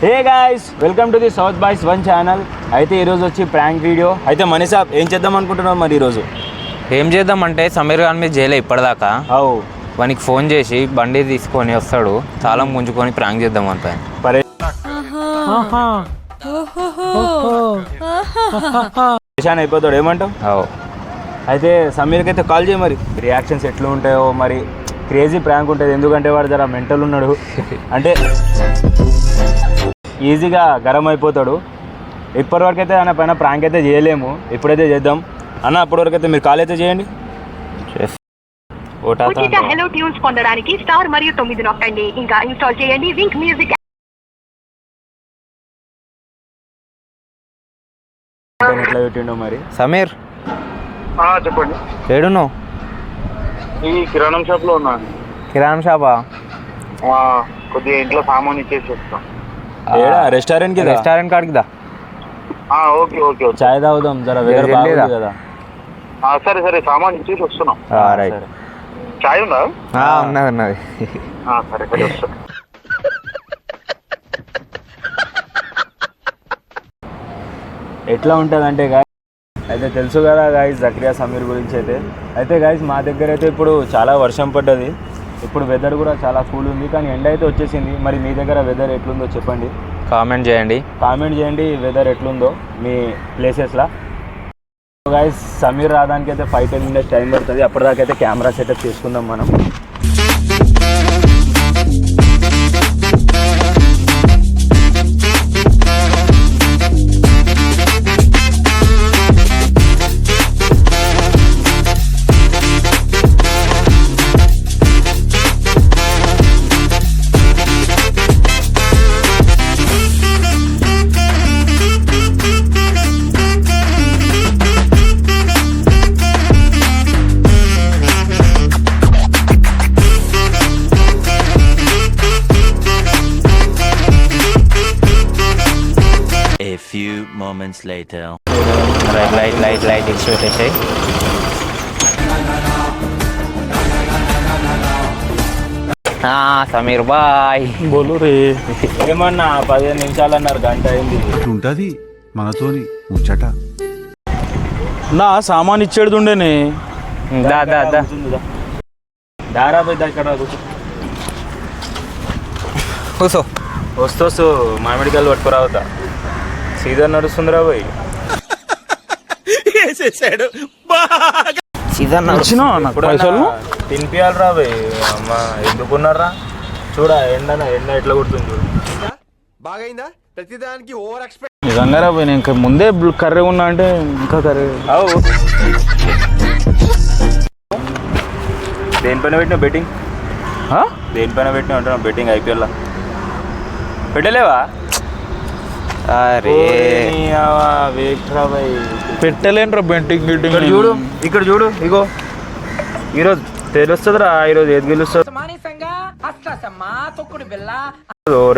Hey guys, welcome to the south boys one channel. అయితే ఈరోజు వచ్చి ప్రాంక్ వీడియో. అయితే మనీసాబ్ ఏం చేద్దాం అనుకుంటున్నాం మరి ఈరోజు? ఏం చేద్దామంటే సమీర్ ఖాన్ మీద చేయలే ఇప్పటిదాకా. వానికి ఫోన్ చేసి బండి తీసుకొని వస్తాడు, చాలా ముంచుకొని ప్రాంక్ చేద్దాం అంత. అయిపోతాడు, ఏమంటావు? అయితే సమీర్కి అయితే కాల్ చేయి, మరి రియాక్షన్స్ ఎట్లా ఉంటాయో. మరి క్రేజీ ప్రాంక్ ఉంటుంది, ఎందుకంటే వాడు జర మెంటల్ ఉన్నాడు, అంటే ఈజీగా గరం అయిపోతాడు. ఇప్పటివరకు అయితే ఆయన పైన ప్రాంక్ అయితే చేయలేము, ఇప్పుడైతే చేద్దాం అన్న. అప్పటివరకు అయితే మీరు కాల్ అయితే చేయండి. హలో ట్యూన్స్ పొందడానికి స్టార్ మరియు 9 నొక్కండి. ఇంకా ఇన్స్టాల్ చేయండి వింక్ మ్యూజిక్. ఎట్లా పెట్టిండో మరి సమీర్. చెప్పండి. ఏడున్నావు? ఈ కిరాణం షాప్ లో ఉన్నా. కిరాణం షాపా? కొద్దిగా ఇంట్లో సామాన్ ఇచ్చేసి వస్తాం. రెస్టారెంట్ కాడికి దా. Okay okay. చాయ్ తాగుదాం జర, వెదర్ బాగుంది కదా. సరే సరే, సామాన్ ఇచ్చేసి వస్తున్నాం. చాయ్ ఉందా? ఉన్నది. సరే సరే, వస్తాం. ఎట్లా ఉంటుంది అంటే గాయస్, అయితే తెలుసు కదా గాయస్ జక్రియా సమీర్ గురించి. అయితే గాయస్ మా దగ్గర అయితే ఇప్పుడు చాలా వర్షం పడ్డది. ఇప్పుడు వెదర్ కూడా చాలా కూల్ ఉంది, కానీ ఎండ అయితే వచ్చేసింది. మరి మీ దగ్గర వెదర్ ఎట్లుందో చెప్పండి, కామెంట్ చేయండి వెదర్ ఎట్లుందో మీ ప్లేసెస్లో. గాయస్ సమీర్ రావడానికి అయితే 5-10 minutes టైం పడుతుంది. అప్పటిదాకా అయితే కెమెరా సెటప్ చేసుకుందాం మనం. Moments later. లైట్ ఇచ్చి పెట్టేసాయి. సమీర్ బాయ్ బోలు రే. ఏమన్నా 15 నిమిషాలు అన్నారు, గంట అయింది. ఉంటది మనతోని ముచ్చట. నా సామాన్ ఇచ్చేది ఉండేనే. దారా పోయి ఇక్కడ కూసో. వస్తూ మామిడికాయలు పట్టుకురావుతా. సీజన్ నడుస్తుందిరా పోయి. తినిపియాలరా పోయి. అమ్మ ఎందుకున్నారా? చూడా ఎండ ఎట్లా కొడుతుంది చూడు. నిజంగా రా పోయి, ఇంకా ముందే కర్రీ ఉన్నా అంటే ఇంకా కర్రీ. దేనిపైన పెట్టినా బెట్టింగ్? దేనిపైన పెట్టినా అంటున్నా బెట్టింగ్? ఐపీఎల్ పెట్టలేవా? అరే పెట్టలేంట్రా బెట్టింగ్. ఇక్కడ చూడు ఇగో, ఈరోజు తెలుస్తుందిరా ఈరోజు ఏది గెలుస్తుంది.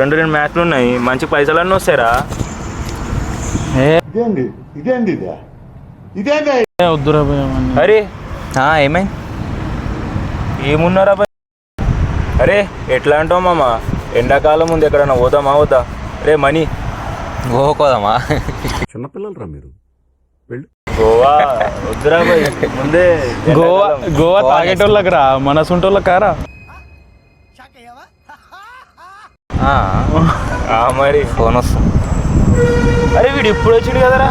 2 మ్యాచ్లు ఉన్నాయి, మంచి పైసలన్నీ వస్తాయిరా. వద్దురా అరే ఏమైంది? ఏమున్నారా? అరే ఎట్లా అంటావు మామ, ఎండాకాలం ఉంది, ఎక్కడన్నా పోదామా వద్దా? రే మనీ గోకోదమ్మా. చిన్నపిల్లలు రా మీరు. గోవా వద్దురా పోయి. ముందే గోవా తాగేటోళ్ళకి రా, మనసుంటోళ్ళకి కారా. మరి ఫోన్ వస్తుంది. అరే వీడు ఇప్పుడు వచ్చిండు కదరా.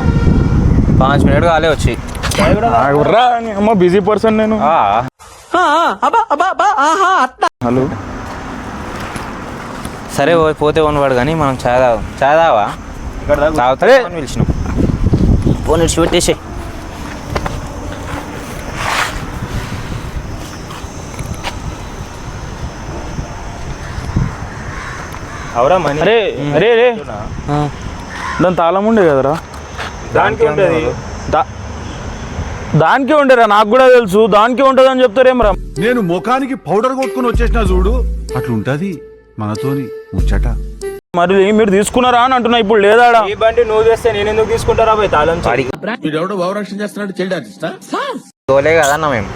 5 minutes కాలే వచ్చి. అమ్మ బిజీ పర్సన్ నేను. హలో సరే పోతే ఉన్నవాడు కానీ మనం చాయ్ తావా? ఇక్కడ తాగుతారే పిలిచినాం. ఫోన్ ఇచ్చి పెట్టేసి. అవరా మనీ. అరే అరే రే, దాని తాళం ఉండే కదరా. దానికి ఉంటుంది. దానికే ఉండేరా, నాకు కూడా తెలుసు. దానికే ఉంటుంది అని చెప్తారేమరా. నేను ముఖానికి పౌడర్ కొట్టుకుని వచ్చేసిన చూడు, అట్లుంటది మనతోని ముచ్చట. మరి మీరు తీసుకున్నారా అని అంటున్నా. ఇప్పుడు లేదా ఈ బండి నువ్వు చేస్తే నేను ఎందుకు తీసుకుంటారా పోయి తాళం? తోలే కదన్నా మేము.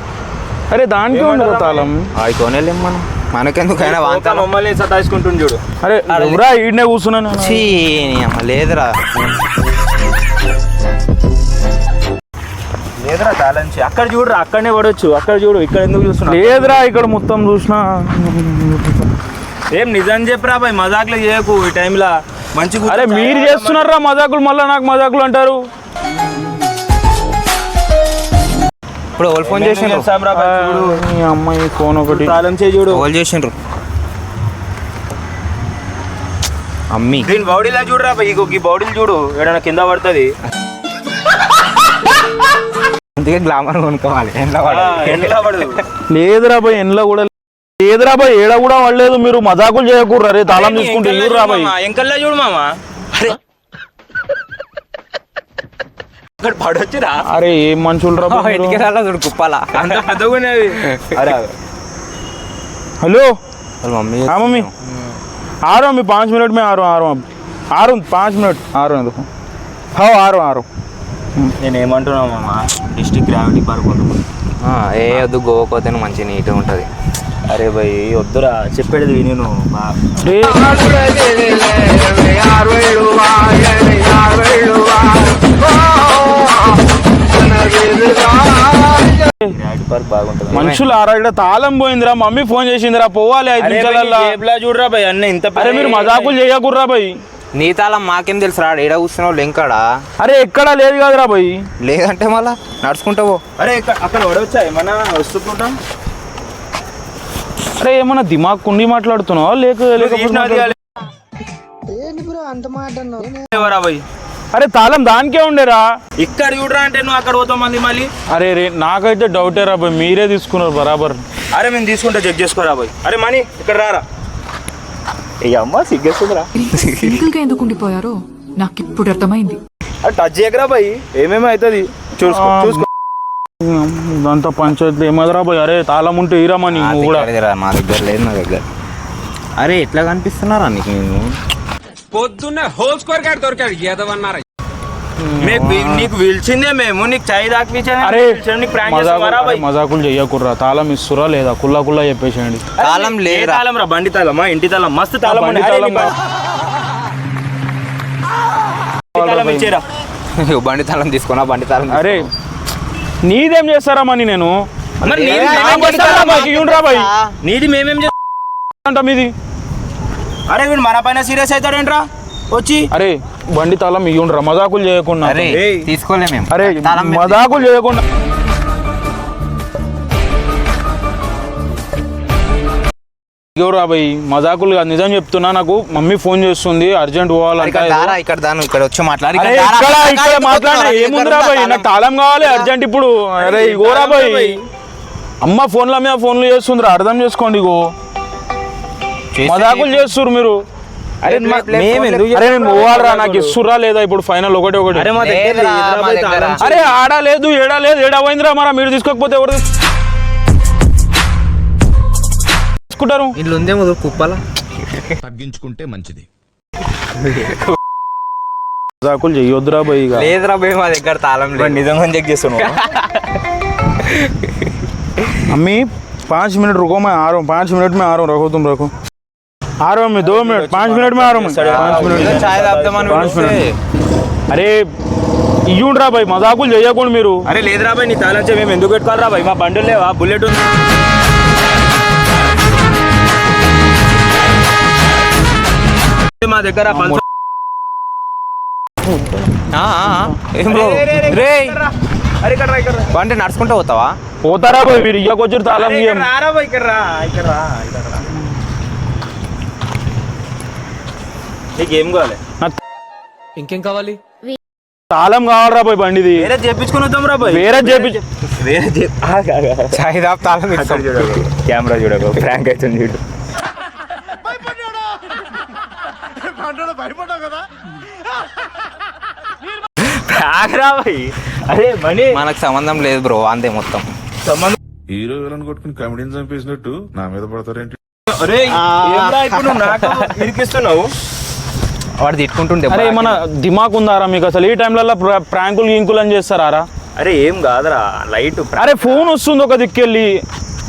అరే దానికే ఉండదు తాళం. అది కొనేలేం మనం. మనకెందుకైనా వాంతా మమ్మల్ని సతాయించుకుంటుంది చూడు. అరే ఎవరా ఈడనే కూర్చున్నాను. లేదురా లేదురా తాళంచి అక్కడ చూడరా, అక్కడనే పడవచ్చు. అక్కడ చూడు, ఇక్కడ ఎందుకు చూస్తున్నా? లేదురా ఇక్కడ మొత్తం చూసినా. ఏం నిజం చెప్పరా బాయ్, మజాకులు చేయకు ఈ టైంలో. మంచి అరే మీరు చేస్తున్నారా మజాకులు, మళ్ళీ నాకు మజాకులు అంటారు. ఇప్పుడు ఎవరు ఫోన్ చేసిండ్రు? ఈ అమ్మాయి ఫోన్ ఒకటి తాళం చేయి చూడు. ఎవరు చేసిండ్రు? అమ్మి దీని బాడీలా చూడరా బాయ్, ఈ బాడీలు చూడు, ఏడైనా కింద పడుతుంది. అందుకే గ్లామర్ కొనుక్కోవాలి. ఎండలా పడదు. లేదురా బాయ్ ఎండ్లో కూడా లేదురా బాయ్, ఏడ కూడా పడలేదు. మీరు మజాకులు చేయకూడరు. అరే తాళం తీసుకుంటే ఇవ్వరా బాయ్. ఎంకల్లా చూడు మామా, అక్కడ పడొచ్చురా. అరే ఏం మనుషులు రా ఇంటికి చూడు కుప్పాలా అంత పెద్దగా ఉన్నది. అరే हेलो మమ్మీ हाँ मम्मी आ रहा हूँ मैं 5 मिनट में आ रहा हूँ 5 मिनट आ रहा हूँ देखो हाँ आ रहा हूँ నేను ఏమంటున్నావు మామా, డిస్ట్రిక్ట్ గ్రావిటీ పార్క్ పోతాం. ఏ వద్దు, గోవా పోతే మంచి నీట్గా ఉంటుంది. అరే భయ్ వద్దురా, చెప్పేది విని నువ్వు. గ్రావిటీ పార్క్ బాగుంటుంది. మనుషులు ఆరా ఇక్కడ తాళం పోయిందిరా, మమ్మీ ఫోన్ చేసిందిరా, పోవాలి 5 నిమిషాలల్లా. చూడరా భయ్ అన్న ఇంత. అరే మీరు మజాకులు చేయకుర్రా భయ్. నీ తాళం మాకేం తెలుసు రా, ఏడ కూర్చున్నావు లెంకాడా? అరే ఎక్కడా లేదు కదరా భయ్. లేదంటే మళ్ళా నడుచుకుంటావో. అరే అక్కడ పడవచ్చా ఏమన్నా వస్తుంటాం? అరే ఏమన్నా దిమాగ్ కుండి మాట్లాడుతున్నావా ఎవరా భయ్? అరే తాళం దానికే ఉండేరా. ఇక్కడ చూడరా అంటే నువ్వు అక్కడ పోతావు మళ్ళీ. అరే రే నాకైతే డౌటేరా భయ్, మీరే తీసుకున్నారు బరాబర్. అరే మేము తీసుకుంటే చెక్ చేసుకోరా భయ్. అరే మనీ ఇక్కడ రారా. ఏ అమ్మ సిగ్గేస్తుందిరా. సింగిల్ గా ఎందుకు ఉండిపోయారో నాకు ఇప్పుడు అర్థమైంది. అది టచ్ చేయకరా భయ్, ఏమేమి అవుతుంది చూసుకో. దాంతో పంచాయతీ ఏమదరా భయ్. అరే తాళం ఉంటే ఇరామని నువ్వు కూడా. మా దగ్గర లేదు, నా దగ్గర. అరే ఎట్లా కనిపిస్తున్నారా నీకు? నేను పొద్దున్నే హోల్ స్క్వేర్ గారు దొరికాడు ఏదవన్నారా? నీకు పిలిచిందే మేము, నీకు చాయ్ అరే మజాకులు చెయ్యకుర్రా. తాళం ఇస్తురా లేదా కుల్లా చెప్పేసేయండి. తాళం లేదా? తాళం రా, బండి తాళమా, ఇంటి తాళం, మస్తు తాళం. బండి తాళం తీసుకున్నా, బండి తాళం. అరే నీదేం చేస్తారా మని నేను నీది మేమేం అంట మీది. అరే వీడు మన పైన సీరియస్ అవుతాడేంట్రా వచ్చి. అరే బండి తాళం ఇయ్యుండ్రా, మజాకులు చేయకుండా. తీసుకోలే మేము. అరే మజాకులు చేయకుండా. ఎవరా భయ్ మజాకులు కాదు, నిజం చెప్తున్నా. నాకు మమ్మీ ఫోన్ చేస్తుంది, అర్జెంట్ పోవాలంటే. ఇక్కడ వచ్చి మాట్లాడి ఏముందిరా భయ్, నాకు తాళం కావాలి అర్జెంట్ ఇప్పుడు. అరే ఇగోరా భయ్, అమ్మ ఫోన్ల మీద ఫోన్లు చేస్తుందిరా, అర్థం చేసుకోండి. ఇగో మజాకులు చేస్తున్నారు మీరు. అరే నేను పోవాలరా, నాకు ఇస్తురా లేదా ఇప్పుడు ఫైనల్ ఒకటి. అరే ఆడా లేదు ఏడా లేదు, ఏడా పోయిందిరా మరా. మీరు తీసుకోకపోతే ఎవరు తీసుకుంటారు? ఇల్లు ఉందే మొదలు కుప్పలా తగ్గించుకుంటే మంచిది. మజాకులు చెయ్యొద్దురా భయ్. లేదురా భయ్, మా దగ్గర తాళం లేదు. నిజంగా చెక్ చేస్తున్నావు. अम्मी 5 मिनट रुको, मैं आ रहा हूँ. 5 मिनट में आ रहा हूँ, रखो तुम रखो. आ रहा हूँ मैं 2 मिनट, 5 मिनट में आ रहा हूँ. 5 मिनट చాయ్ తాగుదామని 5 मिनट. అరే ఇయ్యుండ్రా భయ్, మజాకులు చెయ్యకుండా మీరు. అరే లేదురా భయ్, నీ తాళం చే మేము ఎందుకు పెట్టుకోవాలరా భయ్? మా బండులు లేవా? బుల్లెట్ ఉంది. మా దగ్గర బండి నడుచుకుంటూ పోతావా? పోతారా భయ్ మీరు? ఇయ్యకొచ్చి తాళం నీకేం కావాలి? ఇంకేం కావాలి? తాళం కావాలరా భయ్ బండిది. వేరే చేపించుకుని వద్దాం రా భయ్. వేరే చాయ్ తాపు తాళం చూడకు, కెమెరా చూడకు, ప్రాంక్ అవుతుంది చూడు. అరే మనీ మనకు సంబంధం లేదు బ్రో, అంతే మొత్తం సంబంధం. హీరో విలన్ కొట్టుకుని కమెడీని చంపేసినట్టు నా మీద పడతారేంటి? అరే ఇప్పుడు నువ్వు నాకు ఇరికిస్తున్నావు. వాడు తిట్టుకుంటుండే. అరే మన దిమాక్ ఉందారా మీకు అసలు? ఈ టైంలలో ప్రాంకులు గింకులు అని చేస్తారా? అరే ఏం కాదురా, లైట్. అరే ఫోన్ వస్తుంది ఒక దిక్కెళ్ళి.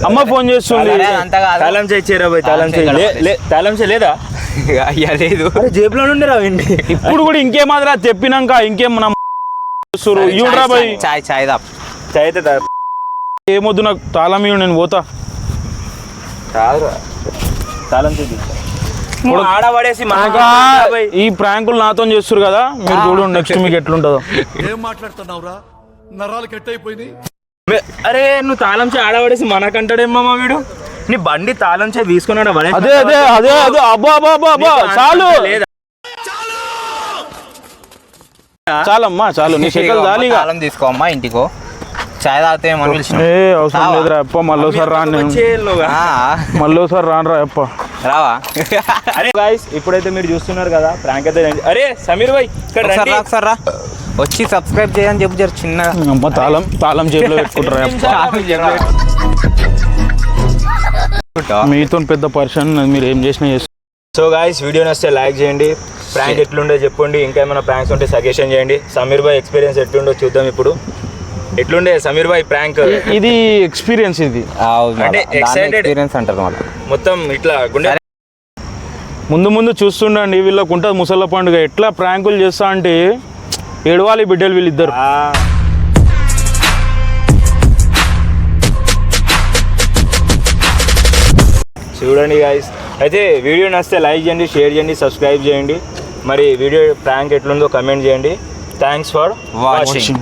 అమ్మ ఫోన్ చేస్తుంది. అరే, అంతా కాదు. తాళం చేయిరా పోయి, తాళం చేయి. తాళం చేయి లేదా? అయ్యా లేదు. అరే జేబులో నుండి రావండి. ఇప్పుడు కూడా ఇంకేమాదిరా చెప్పినాక ఇంకేం నా ఇవ్వరా బాయ్. చాయ్ చాయ్ దా. చాయ్ అయితే ఏమొద్దు నాకు తాళం ఇవ్వు, నేను పోతా. తాళం చేయి. ఆడబడేసి ఇంకా ఈ ప్రాంకులు నాతో చేస్తారు కదా, మీరు చూడండి నెక్స్ట్ మీకు ఎట్లుంటుందో. ఏం మాట్లాడుతున్నావురా, నరాలు కట్ అయిపోయింది. అరే నువ్వు తాళం చేయి ఆడబడేసి మనకంటాడేమ్మా వీడు. నీ బండి తాళం చేయి తీసుకున్నాడు. అదే అదే అదే అదే అబ్బా అబ్బా అబ్బా అబ్బా చాలు చాలమ్మా చాలు. నీ షెకలు చాలు ఇక. తాళం తీసుకోమ్మా, ఇంటికో చాయ్ తాగితే ఏమని పిలిచిన. ఏ అవసరం లేదురా అప్ప, మళ్ళీసారి రాను నేను. మళ్ళీసారి రానురా అప్ప. రావా? అరే గాయ్స్ ఇప్పుడైతే మీరు చూస్తున్నారు కదా ప్రాంక్ అయితే. అరే సమీర్ భాయ్ ఇక్కడ ఒకసారి రండి. రా, ఒకసారి రా. వచ్చి సబ్స్క్రైబ్ చేయని చెప్పు జర చిన్నగా. అమ్మ తాళం జేబులో పెట్టుకుంటారా అప్ప. మీతో పెద్ద పర్సన్, మీరు ఏం చేసినా చేస్తారు. సో గాయ్స్ వీడియో నచ్చితే లైక్ చేయండి. ప్రాంక్ ఎట్లుండే చెప్పండి. ఇంకా ఏమైనా ప్రాంక్స్ ఉంటే సజెషన్ చేయండి. సమీర్ భాయ్ ఎక్స్పీరియన్స్ ఎట్లుండో చూద్దాం. ఇప్పుడు ఎట్లుండే సమీర్ భాయ్ ప్రాంక్? ఇది ఎక్స్పీరియన్స్, ఇది అంటే excited. ఎక్స్పీరియన్స్ అంటారు మళ్ళీ. మొత్తం ఇట్లా గుండె ముందు ముందు చూస్తుండండి. వీళ్ళకు ఉంటుంది ముసళ్ళ పండుగ. ఎట్లా ప్రాంకులు చేస్తా అంటే ఏడవాలి బిడ్డలు వీళ్ళిద్దరు. చూడండి గాయ్స్. అయితే వీడియో నచ్చితే లైక్ చేయండి, షేర్ చేయండి, సబ్స్క్రైబ్ చేయండి. మరి వీడియో ప్రాంక్ ఎట్లుందో కమెంట్ చేయండి. Thanks for watching.